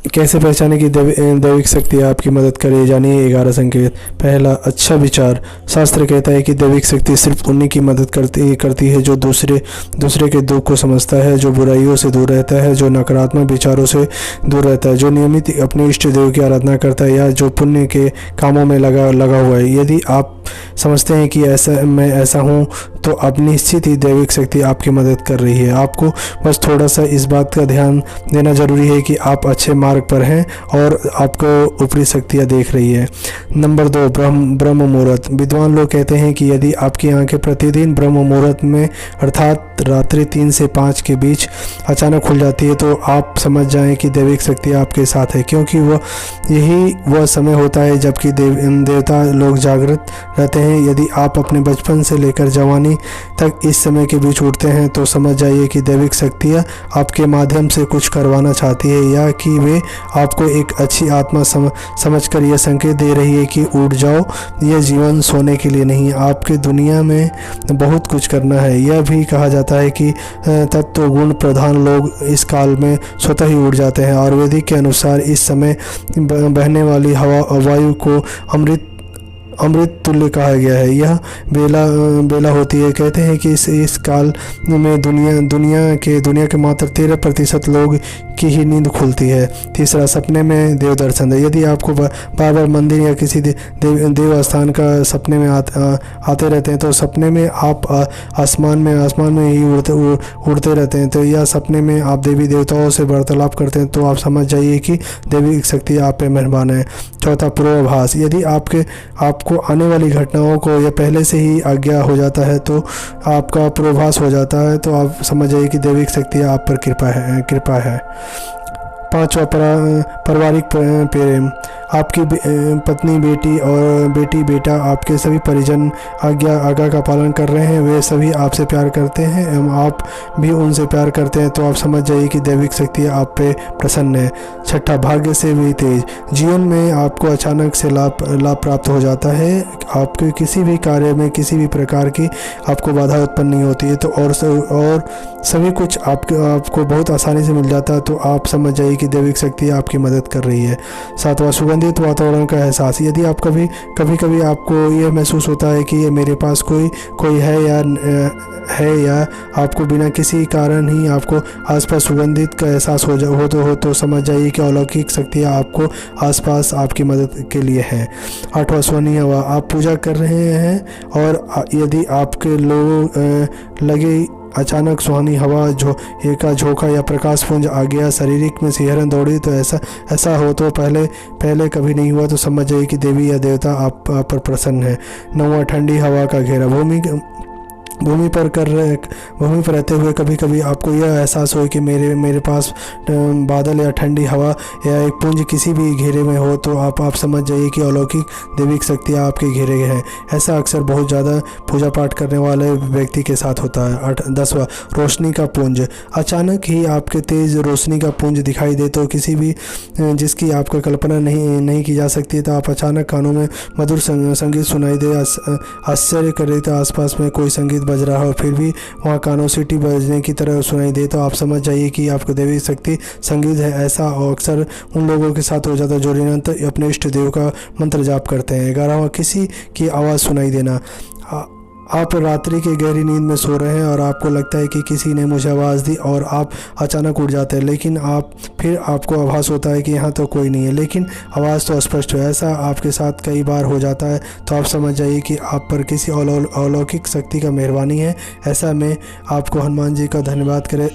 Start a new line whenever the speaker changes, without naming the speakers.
कैसे पहचाने कि दैविक शक्ति आपकी मदद करे? जानिए 11 संकेत। पहला, अच्छा विचार। शास्त्र कहता है कि दैविक शक्ति सिर्फ उन्हीं की मदद करती है जो दूसरे के दुख को समझता है, जो बुराइयों से दूर रहता है, जो नकारात्मक विचारों से दूर रहता है, जो नियमित अपने इष्ट देव की आराधना करता है या जो पुण्य के कामों में लगा हुआ है। यदि आप समझते हैं कि मैं ऐसा हूँ, तो अब निश्चित ही दैविक शक्ति आपकी मदद कर रही है। आपको बस थोड़ा सा इस बात का ध्यान देना जरूरी है कि आप अच्छे मार्ग पर हैं और आपको ऊपरी शक्तियाँ देख रही है। नंबर 2, ब्रह्म मुहूर्त। विद्वान लोग कहते हैं कि यदि आपकी आंखें प्रतिदिन ब्रह्म मुहूर्त में अर्थात रात्रि 3 से 5 के बीच अचानक खुल जाती है, तो आप समझ जाएं कि दैविक शक्ति आपके साथ है, क्योंकि यही वह समय होता है जबकि देवता लोग जागृत रहते हैं। यदि आप अपने बचपन से लेकर जवानी तक इस समय के बीच उठते हैं, तो समझ जाइए कि दैविक शक्तियाँ आपके माध्यम से कुछ करवाना चाहती है, या कि वे आपको एक अच्छी आत्मा समझकर यह संकेत दे रही है कि उठ जाओ, यह जीवन सोने के लिए नहीं, आपके दुनिया में बहुत कुछ करना है। यह भी कहा जाता है कि तत्व गुण प्रधान लोग इस काल में स्वतः ही उड़ जाते हैं। आयुर्वेदिक के अनुसार इस समय बहने वाली वायु को अमृत तुल्य कहा गया है। यह बेला होती है। कहते हैं कि इस काल में दुनिया के मात्र 13% लोग की ही नींद खुलती है। तीसरा, सपने में देव दर्शन है। यदि आपको बार बार मंदिर या किसी देव स्थान का सपने में आते रहते हैं, तो सपने में आप आसमान में ही उड़ते रहते हैं, तो या सपने में आप देवी देवताओं से वार्तालाप करते हैं, तो आप समझ जाइए कि देवी शक्ति आप पे मेहरबान है। चौथा, पूर्वाभास। यदि आपको आने वाली घटनाओं को या पहले से ही आज्ञा हो जाता है, तो आपका पूर्वाभास हो जाता है, तो आप समझ जाइए कि दैविक शक्ति आप पर कृपा है। पांचवा, पारिवारिक प्रेम। आपकी पत्नी, बेटी बेटा आपके सभी परिजन आज्ञा का पालन कर रहे हैं, वे सभी आपसे प्यार करते हैं एवं आप भी उनसे प्यार करते हैं, तो आप समझ जाइए कि दैविक शक्ति आप पे प्रसन्न है। छठा, भाग्य से भी तेज। जीवन में आपको अचानक से लाभ प्राप्त हो जाता है। आपके किसी भी कार्य में किसी भी प्रकार की आपको बाधा उत्पन्न नहीं होती है, तो और सभी कुछ आपको बहुत आसानी से मिल जाता है, तो आप समझ जाइए कि दैविक शक्ति आपकी मदद कर रही है। सातवां, सुगंधित वातावरण का एहसास। यदि आप कभी आपको यह महसूस होता है कि ये मेरे पास कोई है या आपको बिना किसी कारण ही आपको आसपास सुगंधित का एहसास हो तो समझ जाइए कि अलौकिक शक्तियाँ आपको आसपास आपकी मदद के लिए है। आठवां, स्वनीय हवा। आप पूजा कर रहे हैं और यदि आपके लोग लगे अचानक सुहानी हवा का झोंका या प्रकाश पुंज आ गया, शारीरिक में सिहरन दौड़ी, तो ऐसा हो तो पहले कभी नहीं हुआ, तो समझ जाइए कि देवी या देवता आप पर प्रसन्न है। नौवां, ठंडी हवा का घेरा। भूमि पर रहते हुए कभी आपको यह एहसास हो कि मेरे पास बादल या ठंडी हवा या एक पुंज किसी भी घेरे में हो, तो आप समझ जाइए कि अलौकिक दैविक शक्तियाँ आपके घेरे हैं। ऐसा अक्सर बहुत ज़्यादा पूजा पाठ करने वाले व्यक्ति के साथ होता है। 10वां, रोशनी का पुंज। अचानक ही आपके तेज रोशनी का पुंज दिखाई दे, तो किसी भी जिसकी आपका कल्पना नहीं की जा सकती, तो आप अचानक कानों में मधुर संगीत सुनाई दे। आश्चर्य कर रहे थे, आसपास में कोई संगीत बज रहा हो, फिर भी वहाँ कानों सीटी बजने की तरह सुनाई दे, तो आप समझ जाइए कि आपको दैविक शक्ति संगीत है। ऐसा अक्सर उन लोगों के साथ हो जाता है जो निरंतर अपने इष्ट देव का मंत्र जाप करते हैं। 11वां, किसी की आवाज़ सुनाई देना। आप रात्रि की गहरी नींद में सो रहे हैं और आपको लगता है कि किसी ने मुझे आवाज़ दी, और आप अचानक उठ जाते हैं, लेकिन फिर आपको आभास होता है कि यहाँ तो कोई नहीं है, लेकिन आवाज़ तो स्पष्ट है। ऐसा आपके साथ कई बार हो जाता है, तो आप समझ जाइए कि आप पर किसी अलौकिक शक्ति का मेहरबानी है। ऐसा में आपको हनुमान जी का धन्यवाद करें।